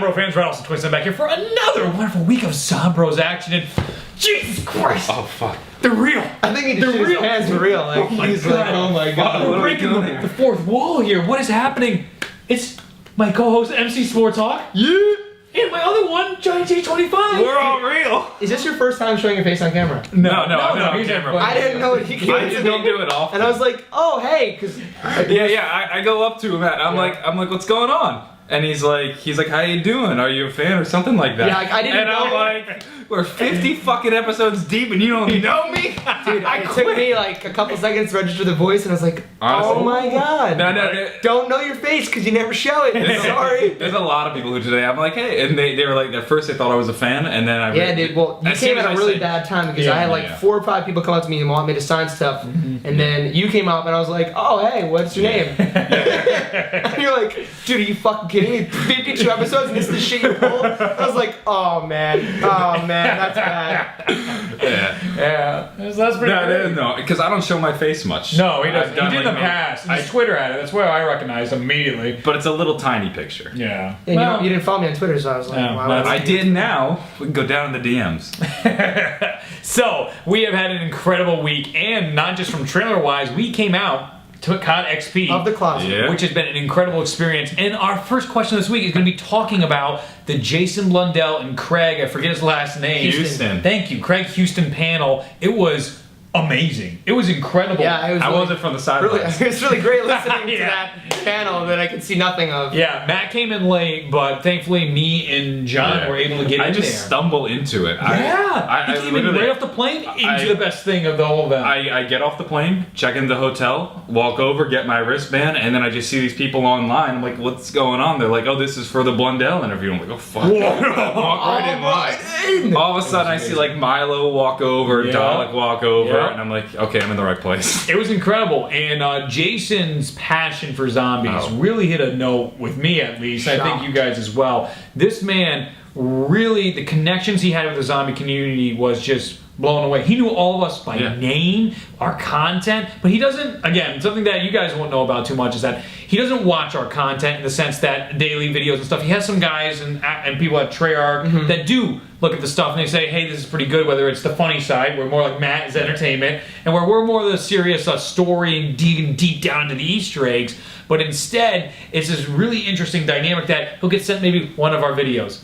Zombro fans? Red Austin Twins back here for another wonderful week of Zombros action. And Jesus Christ! Oh fuck! They're real. I think he just shook his hands for real. Like he's like, oh my god. We're breaking the fourth wall here. What is happening? It's my co-host MC Sports Hawk. Yeah. And my other one, Johnny J25. We're all real. Is this your first time showing your face on camera? No, I'm not on he's camera. I didn't know he came I to don't me. do it often. And I was like, oh hey, because I go up to him and I'm like, what's going on? And he's like, how you doing? Are you a fan or something like that? Yeah, I didn't and know. I'm like, we're 50 fucking episodes deep and you don't know me? Dude, it took me like a couple seconds to register the voice, and I was like, oh my god. No. Don't know your face because you never show it. Sorry. There's a lot of people who today, I'm like, hey, and they were like, at first they thought I was a fan, and then I Dude, well, you came at a really bad time because I had like 4 or 5 people come up to me and want me to sign stuff, and then you came up and I was like, oh hey, what's your name? And you're like, dude, are you fucking kidding me? 52 episodes and this is the shit you pulled? I was like, oh man, that's bad. Yeah. That's pretty great. No, because I don't show my face much. No, he doesn't. He did in the like, past. His Twitter at it. That's where I recognized him immediately. But it's a little tiny picture. Yeah. Yeah, you didn't follow me on Twitter, so I was like, No, why would I did now. We can go down in the DMs. So, we have had an incredible week, and not just from trailer-wise, we came out to COD XP. Of the closet. Yeah. Which has been an incredible experience. And our first question this week is going to be talking about the Jason Blundell and Craig, I forget his last name. Houston. Thank you, Craig Houston panel. It was amazing. It was incredible. Yeah, it was. I Really, wasn't from the sidelines. it was really great listening Yeah. to that panel that I could see nothing of. Yeah, Matt came in late, but thankfully me and John were able to get in there. I just stumble into it. Yeah, I he came in right off the plane into the best thing of the whole event. I get off the plane, check into the hotel, walk over, get my wristband, and then I just see these people online. I'm like, what's going on? They're like, oh, this is for the Blundell interview. I'm like, oh, fuck. Walk right in line. All of a sudden, I see like Milo walk over, Dalek walk over, and I'm like, okay, I'm in the right place. It was incredible, and Jason's passion for zombies really hit a note with me, at least. I think you guys as well. This man really, the connections he had with the zombie community was just blown away. He knew all of us by name, our content, but he doesn't, again, something that you guys won't know about too much is that he doesn't watch our content in the sense that daily videos and stuff. He has some guys and people at Treyarch that do look at the stuff and they say, hey, this is pretty good, whether it's the funny side, where more like Matt is entertainment, and where we're more the serious story and digging deep down into the Easter eggs, but instead, it's this really interesting dynamic that he'll get sent maybe one of our videos,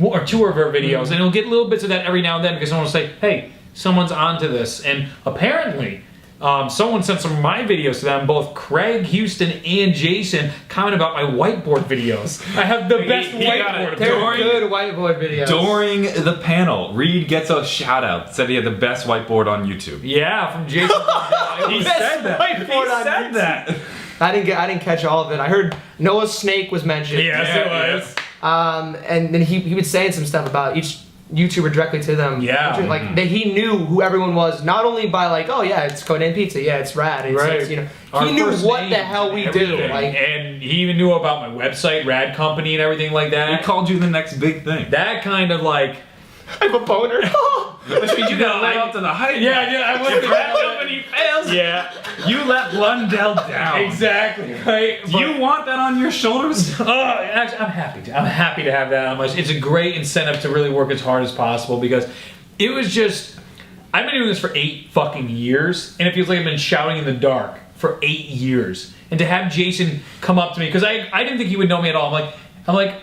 or 2 of our videos, and he'll get little bits of that every now and then because someone will say, hey, someone's onto this. And apparently, someone sent some of my videos to them, both Craig Houston and Jason, comment about my whiteboard videos. I have the best whiteboard. They're good whiteboard videos. During the panel, Reed gets a shout out. Said he had the best whiteboard on YouTube. Yeah, from Jason. He said that. He said that. I didn't catch all of it. I heard Noah's snake was mentioned. Yes, it was. And then he was saying some stuff about each YouTuber directly to them. Yeah. Like that he knew who everyone was, not only by like, oh yeah, it's Codename Pizza, yeah, it's Rad. It's, you know, he knew what the hell we do. Like, and he even knew about my website, Rad Company, and everything like that. He called you the next big thing. That kind of like, I have a boner. Which means you gotta live up to the hype. Yeah, I went to Rad Company fails. Yeah. You let Blundell down. Exactly. Right. Do you want that on your shoulders? Actually, I'm happy to. I'm happy to have that on my. It's a great incentive to really work as hard as possible because it was just. I've been doing this for 8 fucking years, and it feels like I've been shouting in the dark for 8 years. And to have Jason come up to me because I didn't think he would know me at all. I'm like.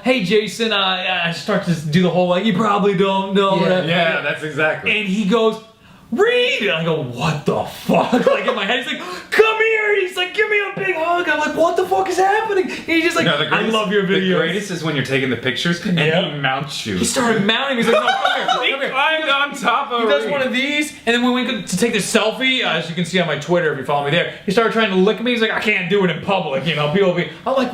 Hey Jason, I start to do the whole like, you probably don't know that. Yeah, that's exactly. And he goes, Reed! And I go, what the fuck? Like in my head, he's like, come here! He's like, give me a big hug. I'm like, what the fuck is happening? And he's just like, I love your videos. The greatest is when you're taking the pictures and he mounts you. He started mounting. He's like, no, come here. He climbed on top of He does Reed. one of these, and then when we went to take the selfie, as you can see on my Twitter if you follow me there, he started trying to lick me. He's like, I can't do it in public. You know, people will be, I'm like,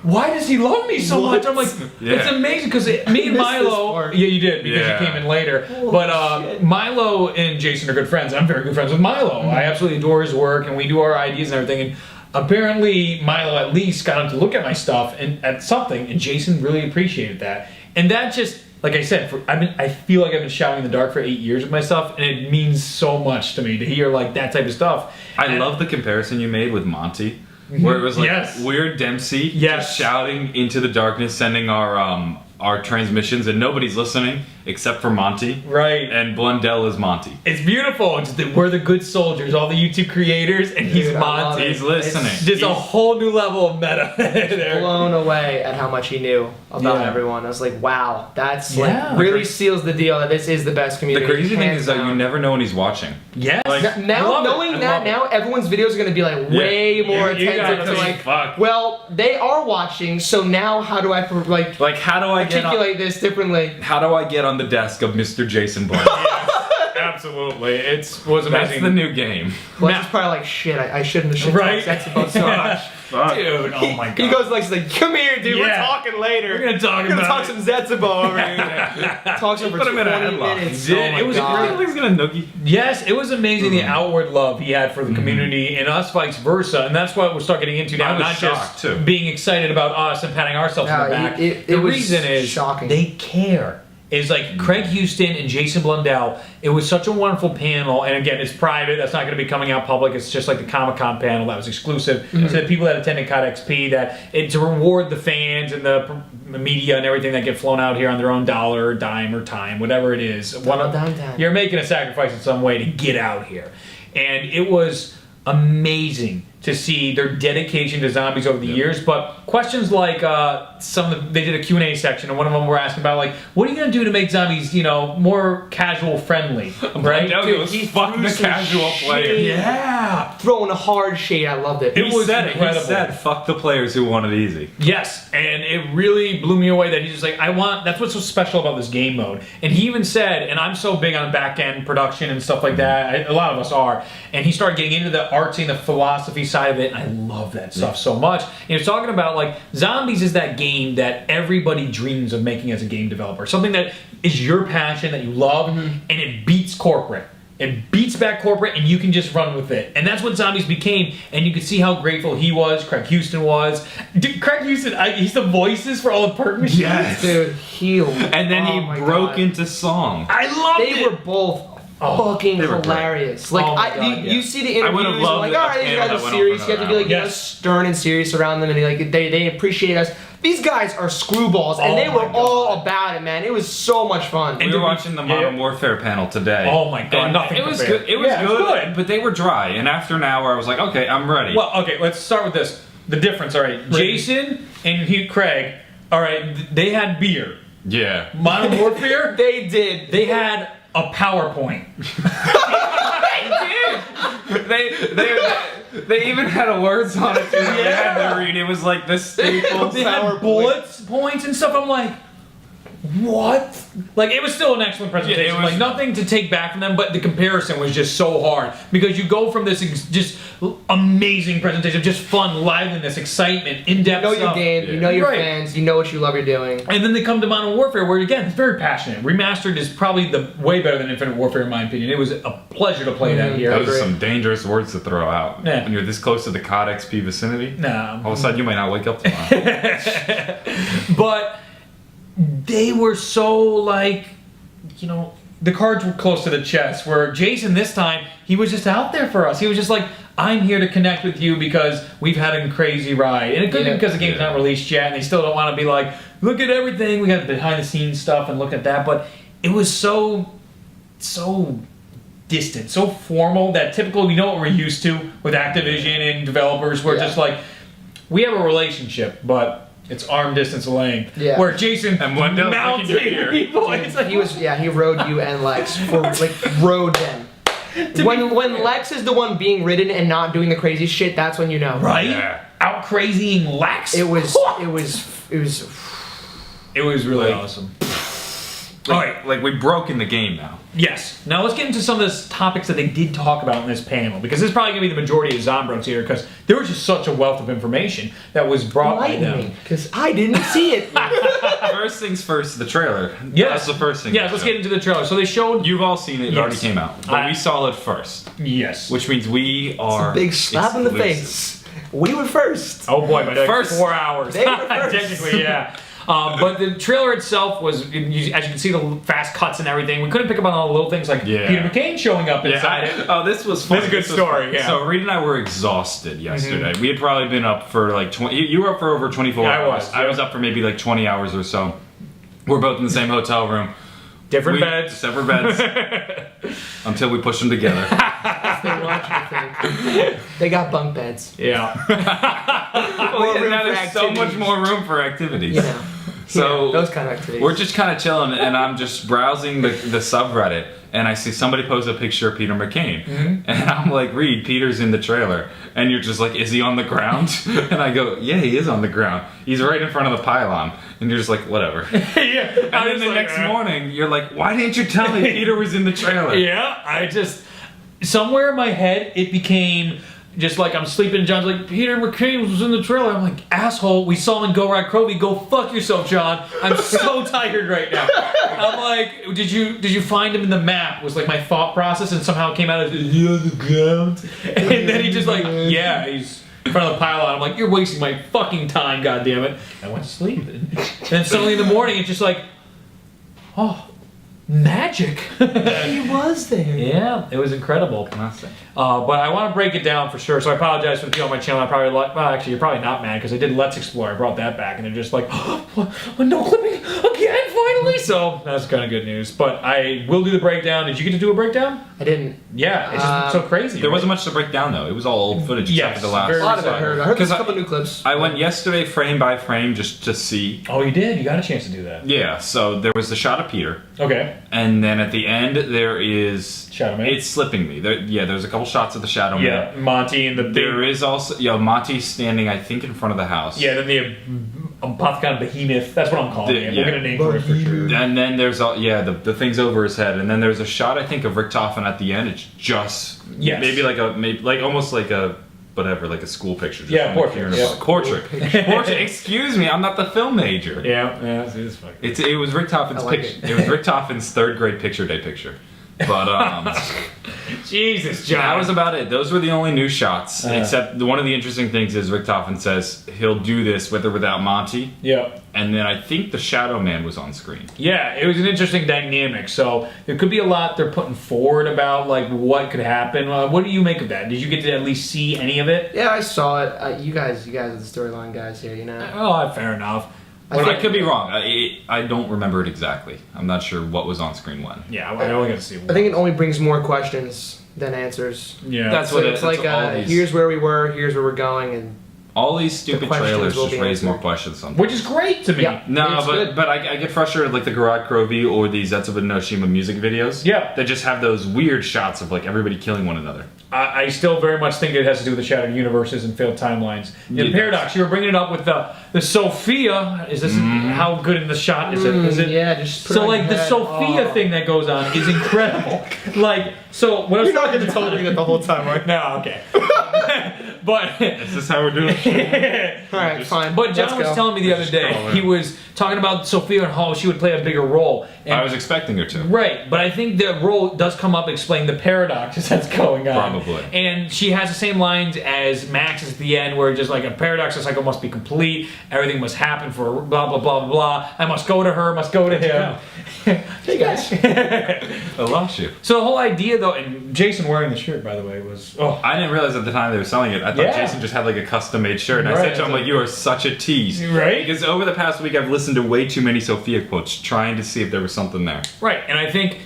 why does he love me so much? I'm like, it's amazing because me and Milo, you did because you came in later. But Milo and Jason are good friends. I'm very good friends with Milo. I absolutely adore his work, and we do our ideas and everything. And apparently, Milo at least got him to look at my stuff and at something, and Jason really appreciated that. And that just, like I said, I feel like I've been shouting in the dark for 8 years with my stuff, and it means so much to me to hear like that type of stuff. I love the comparison you made with Monty. where it was like Yes. Weird Dempsey Yes. just shouting into the darkness, sending our transmissions, and nobody's listening except for Monty. Right. And Blundell is Monty. It's beautiful. It's we're the good soldiers, all the YouTube creators, and he's Dude, I love Monty. it. He's listening. It's just a whole new level of meta. there. Blown away at how much he knew about Yeah. everyone. I was like, wow, that's Yeah. like really seals the deal that this is the best The community. crazy thing hands is that down. you never know when he's watching. Yes. Like, I Now, love it. knowing I that love it. now, everyone's videos are going to be like way more You attentive gotta to like, fuck. well, they are watching, so now how do I Like, how do I get on, articulate this differently? how do I get on the desk of Mr. Jason Blake? Absolutely. It was amazing. That's the new game. Well, Now- it's probably like shit. I shouldn't have shit Right? That's about so much. Dude, oh my god. He goes like, he's like, come here, dude. We're Yeah. talking later. We're gonna talk We're gonna about talk it. some Zetsubo over here. Talks over Put him in a 20 headlock. minutes. He did. Oh my It was God. great. He's gonna noogie. Yes, it was amazing the outward love he had for the community and us vice versa, and that's what we're starting getting into I now. was Not shocked, just too. being excited about us and patting ourselves on the No, back. it the was reason is shocking. they care. Is like Craig Houston and Jason Blundell. It was such a wonderful panel, and again, it's private. That's not going to be coming out public. It's just like the Comic-Con panel that was exclusive to the people that attended COD XP. That it to reward the fans and the media and everything that get flown out here on their own dollar or dime or time, whatever it is. Dime. You're making a sacrifice in some way to get out here, and it was amazing to see their dedication to zombies over the years. But questions like they did a Q&A section, and one of them were asking about like, what are you going to do to make zombies, more casual friendly, right? Dude, he fuck threw the some casual player. shade. Yeah. Throwing a hard shade. I loved it. It was He incredible. said, fuck the players who want it easy. Yes, and it really blew me away that he's just like, that's what's so special about this game mode. And he even said, and I'm so big on back end production and stuff like that, a lot of us are, and he started getting into the artsy and the philosophy side of it, and I love that stuff so much. And he was talking about like, zombies is that game that everybody dreams of making as a game developer. Something that is your passion, that you love, and it beats corporate. It beats back corporate, and you can just run with it. And that's what zombies became. And you could see how grateful he was, Craig Houston was. Dude, Craig Houston, he's the voices for all the perk machines. Yes. Dude, healed. And then Oh my he broke God. into song. I loved They it. were both fucking they were great. hilarious. Like, Oh my God, you see the I would've interviews, and loved like, it, all the right, these panel guys that are went on serious. for You have to be like, Yes. stern and serious around them, and like they appreciate us. These guys are screwballs, and Oh they my were all God. about it, man. It was so much fun. We were watching the Modern Warfare panel today. Oh my God, And nothing it was compared. good. It was Yeah, it was good, good. but they were dry. And after an hour, I was like, okay, I'm ready. Well, okay, let's start with this. The difference, all right. Jason and Craig, all right, they had beer. yeah. Modern Warfare, They did. they had a PowerPoint. They even had words on it too. They had to read. It was like the staples. They had PowerPoint. bullets, points, and stuff. I'm like, what? Like, it was still an excellent presentation. Yeah, it was- like, nothing to take back from them, but the comparison was just so hard because you go from this just amazing presentation, just fun, liveliness, excitement, in-depth You know your stuff. game. You know your Right. fans. You know what you love. You're doing. And then they come to Modern Warfare, where again, it's very passionate. Remastered is probably the way better than Infinite Warfare, in my opinion. It was a pleasure to play that here. Those are agree. some dangerous words to throw out. Yeah. When you're this close to the COD XP vicinity, Nah. all of a sudden you might not wake up tomorrow. But they were so like, the cards were close to the chest. Where Jason this time, he was just out there for us. He was just like, I'm here to connect with you because we've had a crazy ride. And it could be because the game's not released yet and they still don't want to be like, look at everything. We got behind the scenes stuff and look at that. But it was so distant, so formal that typically we know what we're used to with Activision and developers. We're just like, we have a relationship, but it's arm distance length. Yeah. Where Jason And Blundell's mounted looking your ear. people. It's like, He rode you and Lex for rode them. When Lex is the one being ridden and not doing the crazy shit, that's when you know. right? Yeah. Out crazying Lex. It was It was really Like- awesome. All right. Like we broke in the game now. Yes. Now let's get into some of the topics that they did talk about in this panel, because this is probably going to be the majority of Zombros here, because there was just such a wealth of information that was brought by them. because I didn't see it. First things first, the trailer. Yes. That's the first thing. Yes, let's get into the trailer. So they showed. You've all seen it. It Yes. already came out. But we saw it first, Yes. which means we are Big slap in the exclusive. face. We were first. Oh boy, but like First- 4 hours. They were first. Technically, yeah. But the trailer itself was, as you can see, the fast cuts and everything. We couldn't pick up on all the little things like Peter McMahon showing up inside it. Oh, this was fun. This is a good story. Yeah. So Reed and I were exhausted yesterday. We had probably been up for like 20. You were up for over 24 hours. I was up for maybe like 20 hours or so. We're both in the same hotel room. Different beds. Separate beds. Until we pushed them together. They watch the thing. They got bunk beds. Yeah. Now there's so much more room for activities. Yeah. So those kind of activities. We're just kind of chilling, and I'm just browsing the subreddit, and I see somebody post a picture of Peter McMahon, and I'm like, Reed, Peter's in the trailer, and you're just like, is he on the ground? And I go, yeah, he is on the ground. He's right in front of the pylon, and you're just like, whatever. Yeah. And then the next morning, you're like, why didn't you tell me Peter was in the trailer? Yeah, I just somewhere in my head it became. Just like I'm sleeping, John's like, Peter McMahon was in the trailer. I'm like, asshole, we saw him in Go Ride Crowley. Go fuck yourself, John. I'm so tired right now. I'm like, did you find him in the map? Was like my thought process, and somehow it came out as, he on the ground? And then he just like, yeah, he's in front of the pylon. I'm like, you're wasting my fucking time, goddammit. I went to sleep. And then suddenly in the morning, it's just like, oh, magic. He was there. Yeah, it was incredible. But I want to break it down for sure, so I apologize for the people on my channel. I probably well, actually, you're probably not mad because I did Let's Explore. I brought that back, and they're just like, oh, no clipping again, finally. So that's kind of good news. But I will do the breakdown. Did you get to do a breakdown? I didn't. Yeah, it's just so crazy. There wasn't much to break down though. It was all old footage except for the last. A lot of it I heard. I heard there's a couple new clips. I went yesterday frame by frame just to see. Oh, you did? You got a chance to do that. Yeah. So there was the shot of Peter. Okay. And then at the end there is Shadow Man. It's slipping me. There's a couple shots of the Shadow Man. Yeah, Monty and the big... There is also Monty standing, I think, in front of the house. Yeah, then the Apothecon Behemoth. That's what I'm calling it. We'll get a name for it for sure. And then there's the things over his head, and then there's a shot I think of Richtofen at the end. It's just maybe almost like a whatever, like a school picture. Just portrait. Yeah. Portrait. Excuse me, I'm not the film major. Yeah. It was Richtofen's picture. It was Richtofen's third grade picture day picture. But Jesus, John. That was about it. Those were the only new shots. Except one of the interesting things is Richtofen says he'll do this with or without Monty. Yeah. And then I think the Shadow Man was on screen. Yeah, it was an interesting dynamic. So there could be a lot they're putting forward about like what could happen. What do you make of that? Did you get to at least see any of it? Yeah, I saw it. You guys are the storyline guys here, you know. Oh, fair enough. I could be wrong. I don't remember it exactly. I'm not sure what was on screen when. Yeah, I only got to see one. I think it only brings more questions than answers. Yeah, that's so what it's like. Here's where we were. Here's where we're going, and all these stupid trailers just raise more questions. Sometimes. Which is great to me. Yeah, no, but I get frustrated like the Garage Krovi or the Zetsuba no Shima music videos. Yeah, they just have those weird shots of like everybody killing one another. I still very much think it has to do with the shattered universes and failed timelines. The paradox, you were bringing it up with the Sophia. Is this how good in the shot is it? Is it? Yeah, just so like the Sophia thing that goes on is incredible. Like so, what you're not going to tell me that the whole time, right? No, okay. But is this how we're doing it? All right, fine. But John was telling me the other day, he was talking about Sophia and how she would play a bigger role. And I was expecting her to. Right, but I think the role does come up explaining the paradoxes that's going on. Probably. And she has the same lines as Max at the end, where just like a paradox cycle must be complete, everything must happen for blah, blah, blah, blah, blah. I must go to her, must go to him. Hey guys. I lost you. So the whole idea though, and Jason wearing the shirt by the way was, I didn't realize at the time they were selling it. I thought Jason just had like a custom made shirt. And I said to him, like, you are such a tease. Right? Because over the past week I've listened to way too many Sophia quotes trying to see if there was something there. Right, and I think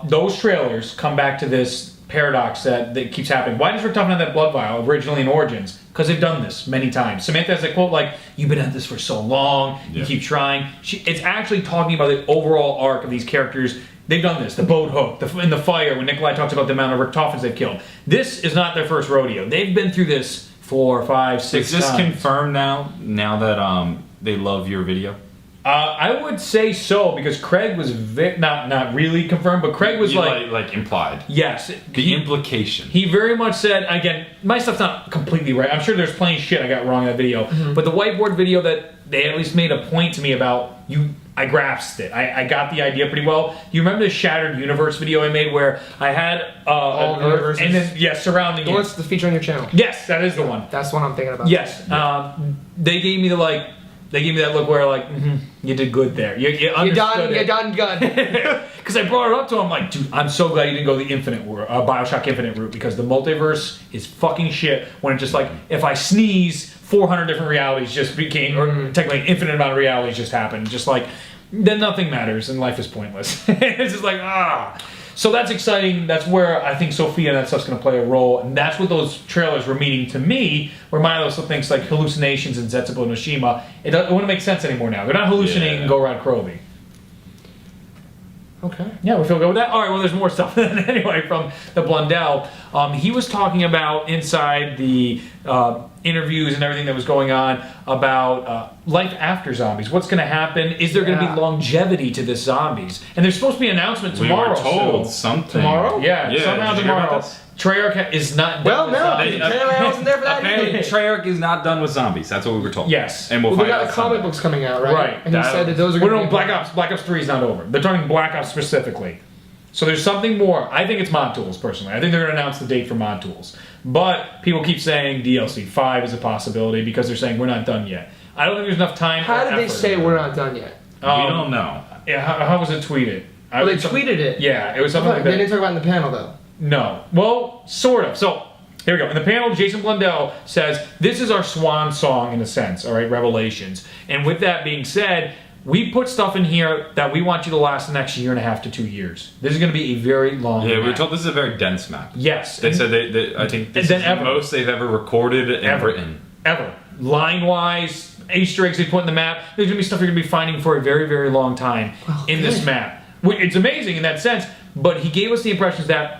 those trailers come back to this paradox that keeps happening. Why does Richtofen have that blood vial originally in Origins? Because they've done this many times. Samantha has a quote like, you've been at this for so long, you keep trying. It's actually talking about the overall arc of these characters. They've done this, the boat hook, in the fire, when Nikolai talks about the amount of Richtofens they've killed. This is not their first rodeo. They've been through this 4, 5, 6 times. Is this confirmed now that they love your video? I would say so, because Craig was not really confirmed, but Craig was like implied. Yes. The implication. He very much said, again, my stuff's not completely right. I'm sure there's plenty of shit I got wrong in that video. But the whiteboard video that they at least made a point to me about, I grasped it. I got the idea pretty well. You remember the Shattered Universe video I made where I had all universes? And then, surrounding it. What's the feature on your channel? Yes, that is the one. That's what I'm thinking about. Yes. They gave me the They gave me that look where like, you did good there. You understood it. You're done good. Because I brought it up to him, like, dude, I'm so glad you didn't go the Bioshock Infinite route, because the multiverse is fucking shit when it's just like, if I sneeze, 400 different realities just became, or technically an infinite amount of realities just happened. Just like, then nothing matters and life is pointless. It's just like, So that's exciting. That's where I think Sophia and that stuff's going to play a role. And that's what those trailers were meaning to me, where Milo also thinks like hallucinations in Zetsubo Noshima. It wouldn't make sense anymore now. They're not hallucinating Go-Rod Krovi. Okay. Yeah, we feel good with that? All right, well, there's more stuff anyway from the Blundell. He was talking about inside the interviews and everything that was going on about life after zombies. What's going to happen? Is there going to be longevity to this zombies? And there's supposed to be an announcement tomorrow. We were told something. Tomorrow? Yeah, somehow tomorrow. Treyarch is not done with zombies. Treyarch wasn't there for that. Apparently, Treyarch is not done with zombies. That's what we were told. Yes. And we'll we find got out the comic Sunday. books coming out, right? Right. And he said that those are going to be... Black Ops 3 is not over. They're talking Black Ops specifically. So there's something more. I think it's Mod Tools, personally. I think they're going to announce the date for Mod Tools. But people keep saying DLC 5 is a possibility because they're saying we're not done yet. I don't think there's enough time. How did they say we're not done yet? We don't know. Yeah, how was it tweeted? Well, they tweeted it. Yeah, it was something like that. They didn't talk about it in the panel, though. No. Well, sort of. So, here we go. In the panel, Jason Blundell says, this is our swan song, in a sense, all right, Revelations. And with that being said, we put stuff in here that we want you to last the next 1.5 to 2 years. This is going to be a very long Yeah, map. we were told this is a very dense map. Yes. They said I think this is the most they've ever recorded and written. Ever. Line-wise, Easter eggs they put in the map, there's going to be stuff you're going to be finding for a very, very long time in this map. It's amazing in that sense, but he gave us the impressions that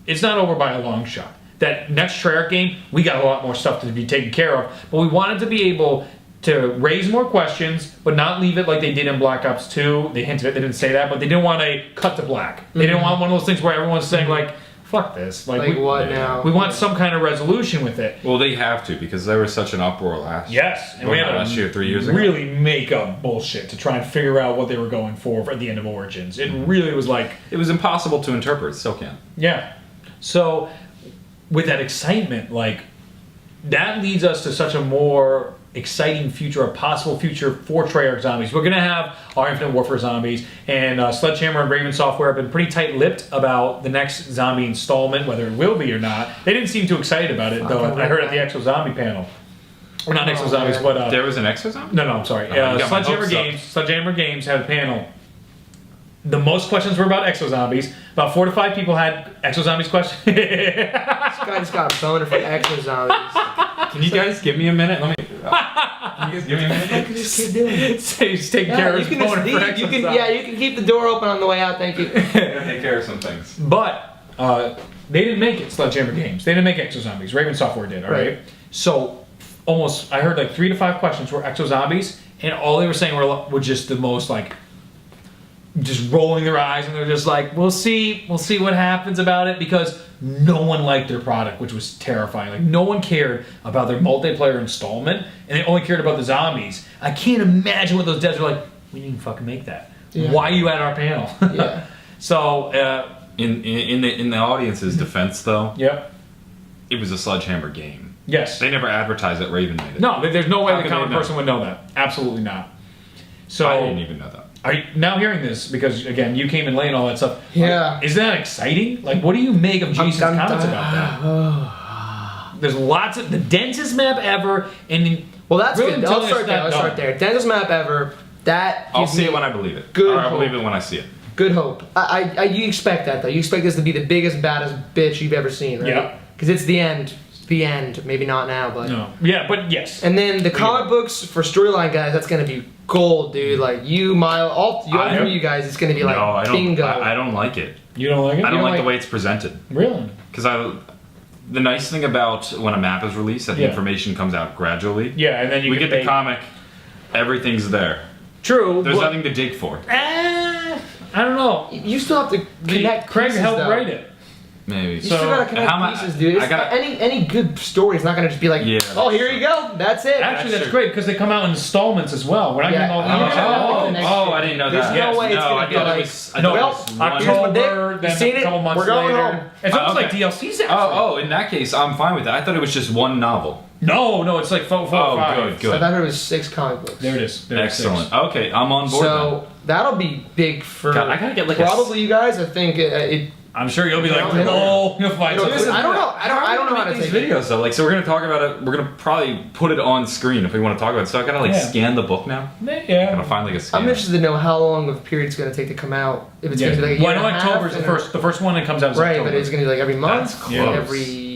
it's not over by a long shot. That next Treyarch game, we got a lot more stuff to be taken care of, but we wanted to be able to raise more questions, but not leave it like they did in Black Ops 2. They hinted it, they didn't say that, but they didn't want to cut to black. They didn't want one of those things where everyone's saying like, fuck this. Like what now? We want some kind of resolution with it. Well, they have to, because there was such an uproar last year. Yes, and we had last year, 3 years ago. Really make up bullshit to try and figure out what they were going for at the end of Origins. It really was like... It was impossible to interpret, still can. Yeah. So, with that excitement, like, that leads us to such a more exciting future, a possible future for Treyarch zombies. We're going to have our Infinite Warfare zombies, and Sledgehammer and Raven Software have been pretty tight-lipped about the next zombie installment, whether it will be or not. They didn't seem too excited about it, though. I heard at the Exo Zombie panel. Or not Exo Zombies, but... there was an Exo Zombie? No, I'm sorry. Sledgehammer Games had a panel. The most questions were about Exo Zombies. About 4 to 5 people had Exo Zombies questions. This guy just got a boner for Exo Zombies. Can you guys give me a minute? Can you guys give me a minute? What can this kid doing? So he's taking care of his boner for Exo Zombies. Yeah, you can keep the door open on the way out, thank you. I'm gonna take care of some things. But they didn't make it, Sledgehammer Games. They didn't make Exo Zombies. Raven Software did, all right? So almost, I heard like 3 to 5 questions were Exo Zombies, and all they were saying were just the most like, just rolling their eyes, and they're just like, we'll see what happens about it, because no one liked their product, which was terrifying. Like, no one cared about their multiplayer installment, and they only cared about the zombies. I can't imagine what those devs were like, we didn't fucking make that. Yeah. Why are you at our panel? Yeah. So, in the audience's defense, though, yep, it was a Sledgehammer game. Yes. They never advertised that Raven made it. No, there's no way How the could common they know? person would know that. Absolutely not. So I didn't even know that. Are you now hearing this because again you came in late and all that stuff? Yeah. Isn't that exciting? Like, what do you make of Jason's comments about that? There's lots of the densest map ever, and well, that's really good. Let's start there. Densest map ever. That I'll see it when I believe it. Good. Or I'll believe it when I see it. Good hope. You expect that though. You expect this to be the biggest, baddest bitch you've ever seen, right? Yeah. Because it's the end. The end. Maybe not now, but no. Yeah, but yes. And then the comic books for storyline guys, that's gonna be gold, dude. Like you, Mile, all three of you guys, it's gonna be like bingo. I don't like it. You don't like it? I don't like the way it's presented. Really? Because the nice thing about when a map is released, that the information comes out gradually. Yeah, and then we get the comic, everything's there. True. There's nothing to dig for. I don't know. You still have to connect. Craig helped write it. Maybe. You still gotta connect pieces, dude. Any good story is not gonna just be like, oh, here you go, that's it. Actually, that's great because they come out in installments as well. We're not getting all the I didn't know that. There's no way it's gonna be like, October, then a couple months later. It's almost like DLCs. Oh, in that case, I'm fine with that. I thought it was just one novel. No, it's like 4 or 5. Good. I thought it was 6 comic books. There it is. Excellent. Okay, I'm on board. So that'll be big for I gotta get like probably you guys. I think I'm sure you'll be like, you'll find something. I don't know. I don't know how to these take videos though. Like, so we're gonna talk about it. We're gonna probably put it on screen if we want to talk about it. So I gotta scan the book now. Yeah. Gotta find like a scan. I'm interested to know how long of a period it's gonna take to come out. If it's gonna be like a year and a half, October is the first one that comes out. Right, but it's gonna be like every month, every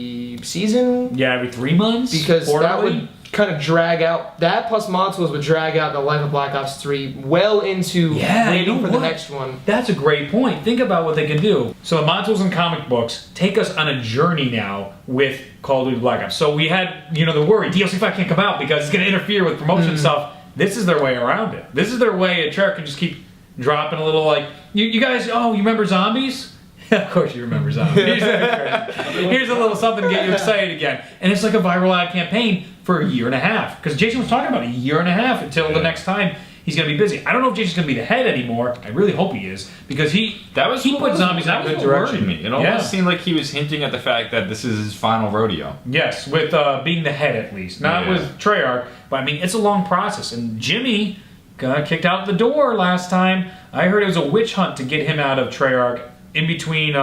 season. Yeah, every 3 months. Because that would kind of drag out that plus modules would drag out the life of Black Ops 3 well into waiting for the next one. That's a great point. Think about what they can do. So the modules and comic books take us on a journey now with Call of Duty Black Ops. So we had, the worry DLC 5 can't come out because it's going to interfere with promotion stuff. This is their way around it. This is their way. Treyarch can just keep dropping a little like, you guys, you remember zombies? Of course you remember zombies. Here's a little something to get you excited again. And it's like a viral ad campaign for a year and a half. Because Jason was talking about a year and a half until the next time he's going to be busy. I don't know if Jason's going to be the head anymore. I really hope he is. Because he put zombies in a good direction. It almost seemed like he was hinting at the fact that this is his final rodeo. Yes, with being the head at least. Not with Treyarch. But I mean, it's a long process. And Jimmy got kicked out the door last time. I heard it was a witch hunt to get him out of Treyarch. In between,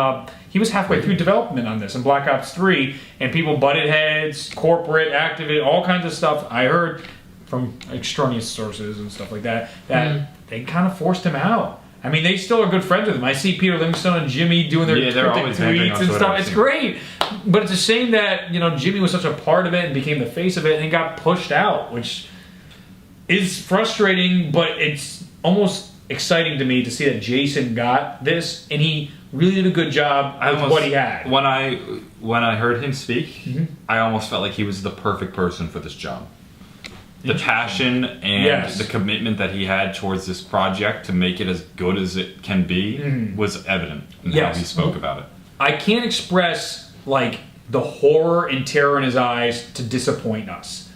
he was halfway through development on this in Black Ops 3, and people butted heads, corporate, activist, all kinds of stuff. I heard from extraneous sources and stuff like that, they kind of forced him out. I mean, they still are good friends with him. I see Peter Livingstone and Jimmy doing their tweets and stuff. It's great. But it's a shame that, Jimmy was such a part of it and became the face of it, and he got pushed out, which is frustrating, but it's almost exciting to me to see that Jason got this, and he really did a good job with what he had. When I heard him speak, I almost felt like he was the perfect person for this job. The passion and the commitment that he had towards this project to make it as good as it can be was evident in how he spoke about it. I can't express the horror and terror in his eyes to disappoint us.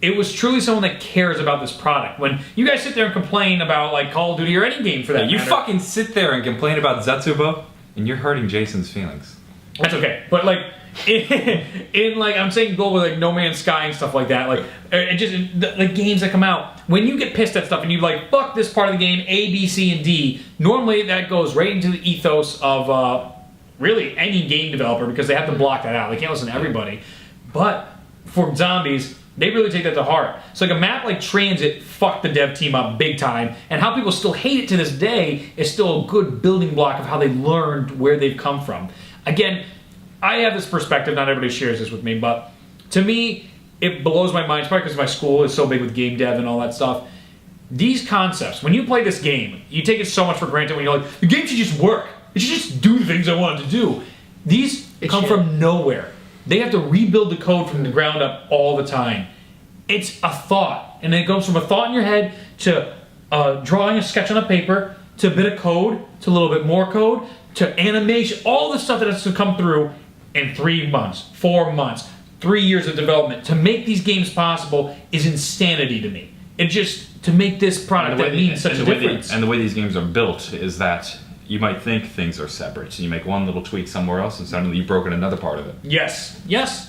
It was truly someone that cares about this product. When you guys sit there and complain about Call of Duty or any game for that matter. You fucking sit there and complain about Zetsubo, and you're hurting Jason's feelings. That's okay. But I'm saying go with No Man's Sky and stuff like that. And just the games that come out. When you get pissed at stuff and you fuck this part of the game, A, B, C, and D. Normally that goes right into the ethos of really any game developer because they have to block that out. They can't listen to everybody. But for zombies, they really take that to heart. So a map like Transit fucked the dev team up big time, and how people still hate it to this day is still a good building block of how they learned where they've come from. Again, I have this perspective, not everybody shares this with me, but to me, it blows my mind. It's probably because my school is so big with game dev and all that stuff. These concepts, when you play this game, you take it so much for granted when you're like, the game should just work. It should just do the things I want it to do. These come from nowhere. They have to rebuild the code from the ground up all the time. It's a thought. And it goes from a thought in your head to drawing a sketch on a paper, to a bit of code, to a little bit more code, to animation, all the stuff that has to come through in 3 months, 4 months, 3 years of development. To make these games possible is insanity to me. It just, to make this product that means such a difference. And the way these games are built is that you might think things are separate. So you make one little tweak somewhere else and suddenly you've broken another part of it. Yes.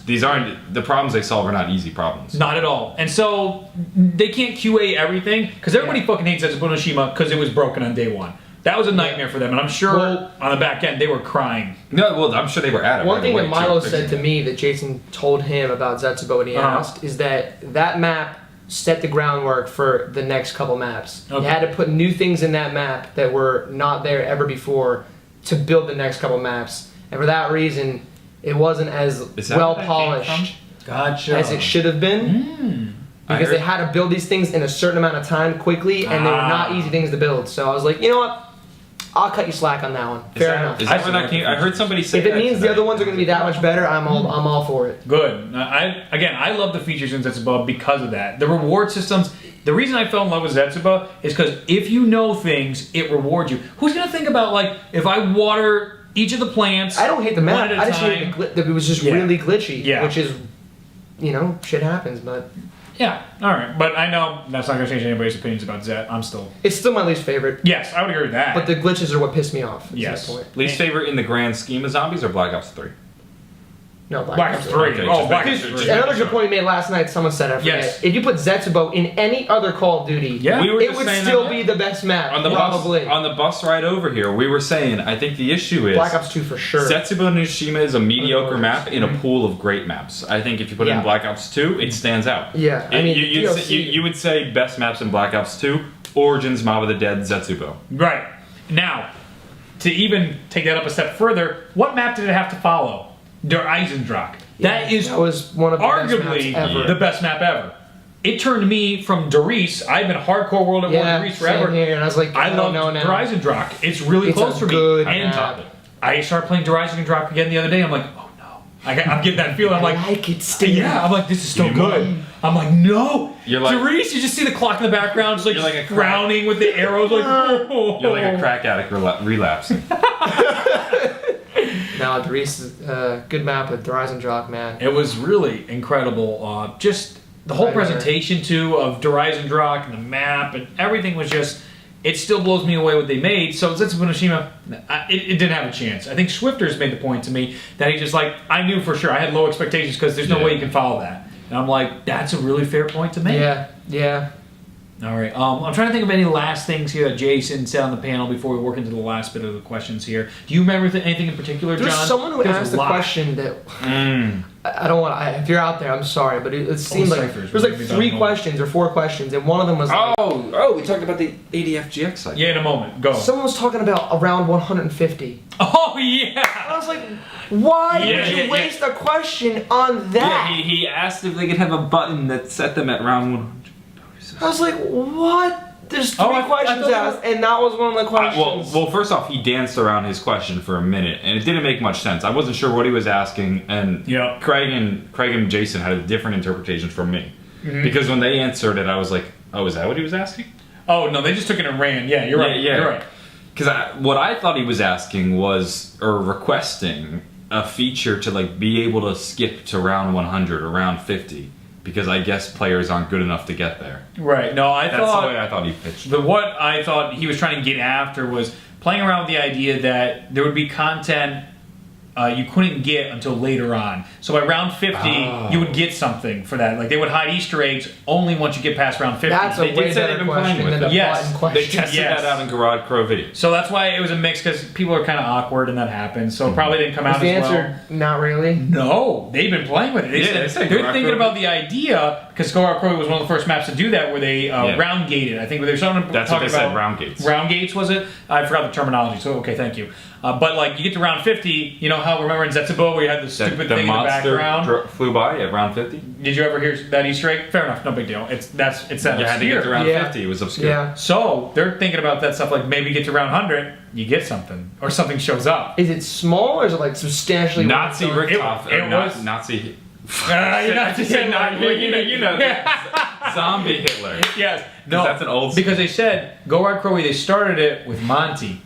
These aren't, the problems they solve are not easy problems. Not at all. And so they can't QA everything because everybody fucking hates Zetsubo Noshima because it was broken on day one. That was a nightmare for them, and I'm sure on the back end they were crying. No, well, I'm sure they were at it. One thing that Milo said to me that Jason told him about Zetsubo when he asked is that map set the groundwork for the next couple maps. Okay. You had to put new things in that map that were not there ever before to build the next couple maps. And for that reason, it wasn't as well polished as it should have been. Because they had to build these things in a certain amount of time quickly, and they were not easy things to build. So I was like, you know what? I'll cut you slack on that one. Fair enough. Is that where that came? I heard somebody say if it means the other ones are going to be that much better, I'm all for it. Good. I love the features in Zetsubo because of that. The reward systems. The reason I fell in love with Zetsubo is because if you know things, it rewards you. Who's going to think about if I water each of the plants. I don't hate the map. one at a I just time. hate that it was just really glitchy. Yeah. Which is, shit happens, but. Yeah, all right. But I know that's not going to change anybody's opinions about Zet. I'm still... It's still my least favorite. Yes, I would agree with that. But the glitches are what pissed me off. Yes. That point. Least favorite in the grand scheme of zombies or Black Ops 3? No, Black Ops 3. Okay, Oh, just Black making Ops sure. 3. Another good point you made last night, someone said, I forget. Yes. If you put Zetsubo in any other Call of Duty, Yeah. We were it just would saying still that be the best map. on the probably. bus, on the bus ride over here, we were saying I think the issue is Black Ops 2 for sure. Setsubo Nishima is a mediocre map in Mm-hmm. a pool of great maps. I think if you put it in Black Ops 2, it stands out. Yeah, I mean, you would say best maps in Black Ops 2, Origins, Mob of the Dead, Zetsubo. Right. Now, to even take that up a step further, what map did it have to follow? Der Eisendrache. That was one of the arguably best maps ever. the best map ever. It turned me from Derice. I've been hardcore World at War Derice forever. Same here, and I was like, I love Der Eisendrache. It's really close for me. Good And map. I started playing Der Eisendrache again the other day. I'm like, oh no. I'm getting that feeling. I'm like, I like it still. yeah, I'm like, this is still Give me good. more. I'm like, no. You're like- Derice, you just see the clock in the background, just like, You're like a frowning with the arrows, like, oh. You're like a crack addict relapsing. No, Derice is a good map with Der Eisendrache, man. It was really incredible. Just the whole Right there. presentation, too, of Der Eisendrache and the map and everything was just... It still blows me away what they made. So Zetsubo Nishima, it didn't have a chance. I think Swifter's made the point to me that he just like... I knew for sure. I had low expectations because there's no way you can follow that. And I'm like, that's a really fair point to make. Yeah. All right. I'm trying to think of any last things here that Jason said on the panel before we work into the last bit of the questions here. Do you remember anything in particular, John? There's someone who There's asked a a lot. question that I don't want. If you're out there, I'm sorry, but it seemed like ciphers. there's like We're 3 done. questions or 4 questions, and one of them was like, we talked about the ADFGX site. Yeah, in a moment. Go. someone was talking about around 150. Oh, yeah. I was like, why Yeah, would you yeah, waste a question on that? Yeah, he asked if they could have a button that set them at round 100. I was like, what? There's 3 I questions thought asked, and that was one of the questions. Well, first off, he danced around his question for a minute, and it didn't make much sense. I wasn't sure what he was asking, and Yeah. Craig and Jason had a different interpretation from me. Because when they answered it, I was like, oh, is that what he was asking? Oh, no, they just took it and ran. Yeah, you're right. Yeah. You're right. Because what I thought he was asking was, or requesting, a feature to like be able to skip to round 100 or round 50. Because I guess players aren't good enough to get there. Right. No, That's the way I thought he pitched it. What I thought he was trying to get after was playing around with the idea that there would be content you couldn't get until later on. So by round 50, you would get something for that. Like they would hide Easter eggs only once you get past round 50. That's a They way did say they've better been playing question with than the it. Yes. button They question. tested Yes. that out in Garage Crow videos. So that's why it was a mix because people are kind of awkward and that happened. So it probably didn't come Was out the as well. answer not really? No, they've been playing with it. Yeah, they said They're Garage thinking Crow. about the idea because Garage Crow was one of the first maps to do that, where they round gated. I think there's something That's what talking they said, about round gates. Round gates was it? I forgot the terminology. So okay, thank you. But like you get to round 50, you know how remember in Zetsubo we had the stupid thing in the background. Flew by at round 50. Did you ever hear that Easter egg? Fair enough, no big deal. It's that You had to get to round 50. It was obscure. Yeah. So they're thinking about that stuff like maybe get to round 100, you get something or something shows up. Is it small or is it like substantially Nazi more? Richthofen. It was- Nazi. You're not just saying you know, zombie Hitler. Yes. No. That's an old. Because they said Go Ride Crowy, they started it with Monty.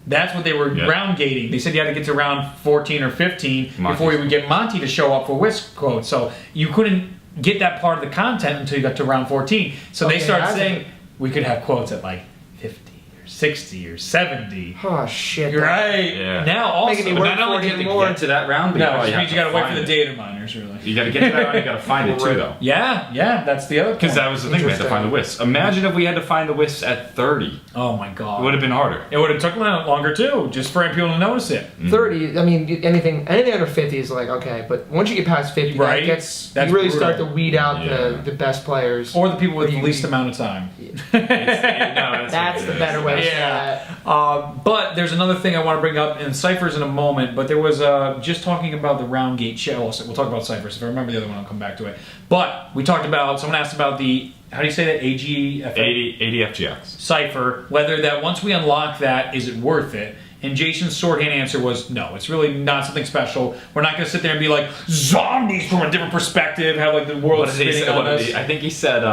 That's what they were round gating. They said you had to get to round 14 or 15 before you would get Monty to show up for Whisk quotes. So you couldn't get that part of the content until you got to round 14. So they started saying we could have quotes at like 50 or 60 or 70. Oh shit. Right. Yeah. Now also, Making me work Not only for do it you have to more. get to that round, but no, you it probably just means have you got to wait for the find data miners, really. it. You got to get to that round. You got to find it too, though. Yeah, that's the other. Because that was the thing. We had to find the wisps. Imagine if we had to find the wisps at 30. Oh my god. It would have been harder. It would have took longer too, just for people to notice it. 30. I mean, anything under 50 is like okay, but once you get past 50, Right. that's That's you really brutal. start to weed out Yeah. the best players. Or the people with the You- least amount of time. That's the better way to say Yeah. that. But there's another thing I want to bring up in ciphers in a moment. But there was just talking about the round gate shell. We'll talk about ciphers. If I remember the other one, I'll come back to it. But we talked about. Someone asked about the. How do you say that? AGFX 80 FGX. cipher. Whether that once we unlock that, is it worth it? And Jason's shorthand answer was no. It's really not something special. We're not going to sit there and be like zombies from a different perspective. Have like the world What did he spinning say? on us. I think he said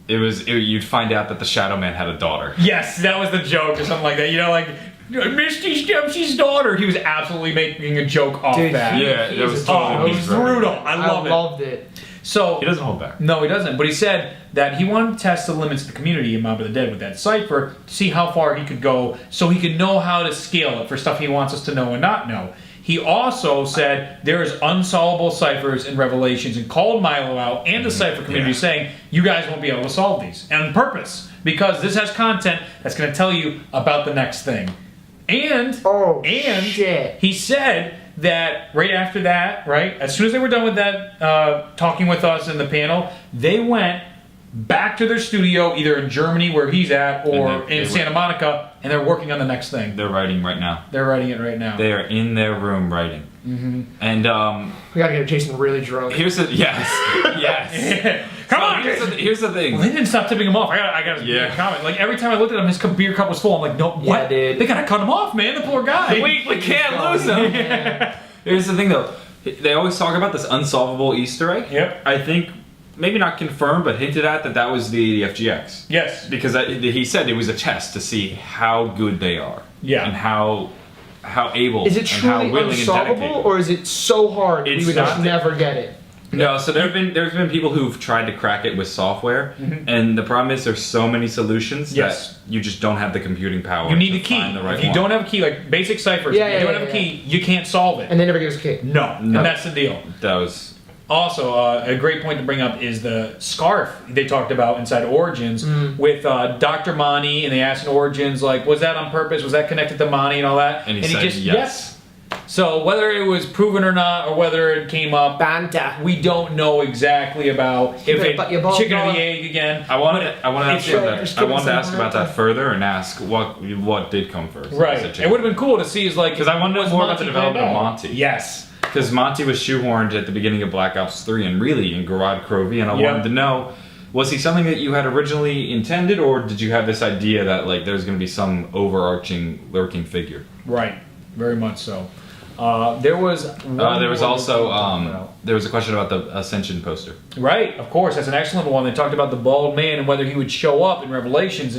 you'd find out that the Shadow Man had a daughter. Yes, that was the joke or something like that. You know, like Misty Dempsey's daughter. He was absolutely making a joke off that. Yeah, that was it was brutal. I loved it. So he doesn't hold back. No, he doesn't. But he said that he wanted to test the limits of the community in Mob of the Dead with that cipher to see how far he could go, so he could know how to scale it for stuff he wants us to know and not know. He also said there is unsolvable ciphers and revelations, and called Milo out and the cipher community saying you guys won't be able to solve these, and on purpose, because this has content that's going to tell you about the next thing. And shit. He said that right after that, right, as soon as they were done with that, talking with us in the panel, they went back to their studio, either in Germany where he's at, or in Santa Monica, and they're working on the next thing. They're writing right now. They're writing it right now. They are in their room writing. Mm-hmm. And we gotta get Jason really drunk. Here's the yes. Come on. Here's the thing. Well, they didn't stop tipping him off. I got a comment. Like every time I looked at him, his beer cup was full. I'm like, no, what? Yeah, dude. They gotta cut him off, man. The poor guy. We can't lose him. Here's the thing, though. They always talk about this unsolvable Easter egg. Yep. I think maybe not confirmed, but hinted at that was the FGX. Yes. Because he said it was a test to see how good they are. Yeah. And how able is it and truly how willing unsolvable, and dedicated. or is it so hard It's we would just never get it? No, so there's been people who've tried to crack it with software, and the problem is there's so many solutions that you just don't have the computing power. You need a to key. Find the right if you one. don't have a key, like basic ciphers, if you don't have a key, you can't solve it. And they never give us a key. No, and that's the deal. That was Also, a great point to bring up is the scarf they talked about inside Origins with Dr. Monty, and they asked in Origins, like, was that on purpose? Was that connected to Monty and all that? And he said just yes. So whether it was proven or not, or whether it came up, Banta. we don't know exactly about if it chicken or the egg again. I wanted to ask about that further and ask what did come first. Right. It would have been cool to see because I wanted to know more about the development of Monty. Yes. Because Monty was shoehorned at the beginning of Black Ops 3 and really in Garage Crovey, and I wanted to know, was he something that you had originally intended, or did you have this idea that like there's going to be some overarching lurking figure? Right. Very much so. There was also there was a question about the Ascension poster. Right, of course, that's an excellent one. They talked about the bald man and whether he would show up in Revelations,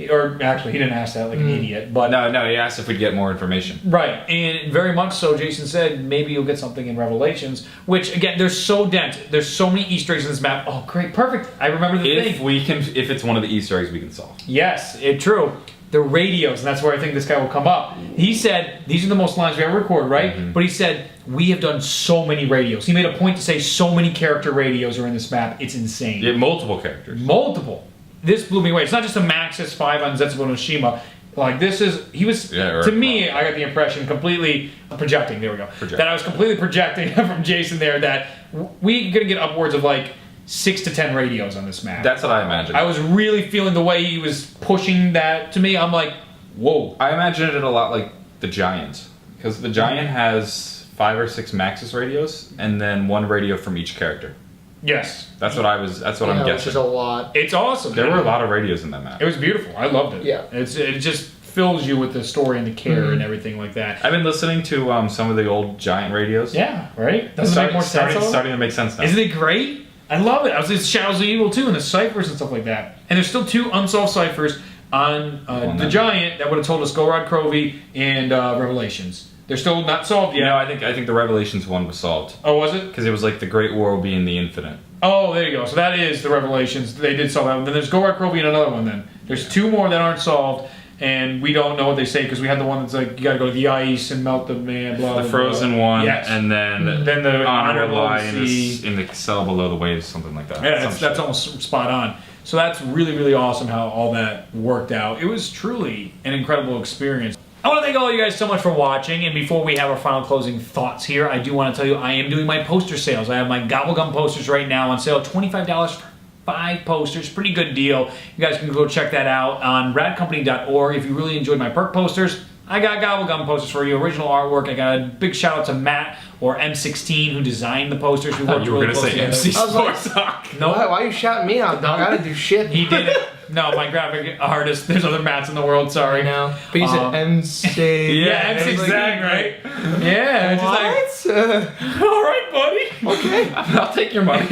or actually he didn't ask that like an idiot, but no, he asked if we'd get more information. Right, and very much so. Jason said maybe you'll get something in Revelations, which again, they're so dense. There's so many Easter eggs in this map. Oh, great, perfect. I remember the thing. If it's one of the Easter eggs we can solve. Yes, true. The radios, and that's where I think this guy will come up. He said, these are the most lines we ever recorded, right? But he said, we have done so many radios. He made a point to say so many character radios are in this map. It's insane. Yeah, multiple characters. Multiple. This blew me away. It's not just a Maxis 5 on Zetsubo no Shima. Like, to me, I got the impression completely projecting. There we go. That I was completely projecting from Jason there that we're going to get upwards of like 6 to 10 radios on this map. That's what I imagined. I was really feeling the way he was pushing that to me. I'm like, whoa. I imagined it a lot like the Giant, because the Giant has 5 or 6 Maxis radios, and then 1 radio from each character. Yes. That's what I'm guessing. Which is a lot. It's awesome. There were a lot of radios in that map. It was beautiful. I loved it. Yeah. It just fills you with the story and the care and everything like that. I've been listening to some of the old Giant radios. Yeah, right? Doesn't it make more sense? Starting to make sense now. Isn't it great? I love it. I was in Shadows of Evil too, and the ciphers and stuff like that. And there's still 2 unsolved ciphers on the Giant that would have told us Gorod Crovey and Revelations. They're still not solved yet. No, I think the Revelations one was solved. Oh, was it? Because it was like the Great War will be in the Infinite. Oh, there you go. So that is the Revelations. They did solve that one. Then there's Gorod Crovey and another one then. There's 2 more that aren't solved, and we don't know what they say because we had the one that's like, you gotta go to the ice and melt the man, blah, blah, The frozen one, yes. and then the honor honorable lie in sea. the cell below the waves, something like that. Yeah, that's almost spot on. So that's really, really awesome how all that worked out. It was truly an incredible experience. I want to thank all you guys so much for watching, and before we have our final closing thoughts here, I do want to tell you I am doing my poster sales. I have my Gobblegum posters right now on sale, $25 for 5 posters, pretty good deal. You guys can go check that out on radcompany.org. If you really enjoyed my perk posters, I got Gobblegum posters for you, original artwork. I got a big shout out to Matt or M16 who designed the posters. We worked you were really going to say MC like, Sports Talk. No, Why are you shouting me out, dog? I didn't do shit. he did it. No, my graphic artist. There's other Matts in the world. Sorry. I know. But you said MC. Yeah, M16, right? Yeah. It's just like, right, buddy. Okay. I'll take your money.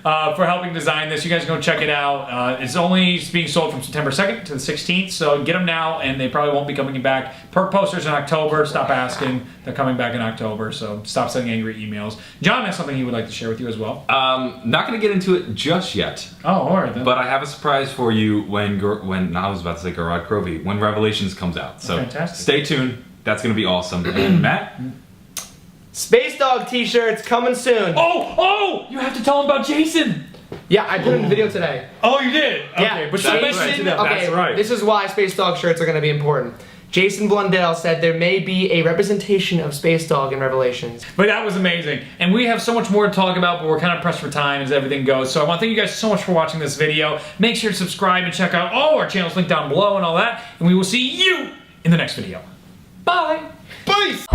For helping design this. You guys go check it out. It's only being sold from September 2nd to the 16th, so get them now, and they probably won't be coming back. Perk posters in October. Stop asking. They're coming back in October, so stop sending angry emails. John has something he would like to share with you as well. Not going to get into it just yet. Oh, all right then. But I have a surprise for you when I was about to say Garrod Crovey, when Revelations comes out. So Fantastic. Stay tuned. That's going to be awesome. And Matt? Space Dog t-shirts coming soon. Oh! You have to tell him about Jason. Yeah, I put it in the video today. Oh, you did? Yeah. Okay, but That's listen right. to them. Okay, That's right. this is why Space Dog shirts are going to be important. Jason Blundell said there may be a representation of Space Dog in Revelations. But that was amazing. And we have so much more to talk about, but we're kind of pressed for time as everything goes. So I want to thank you guys so much for watching this video. Make sure to subscribe and check out all our channels linked down below and all that. And we will see you in the next video. Bye. Peace!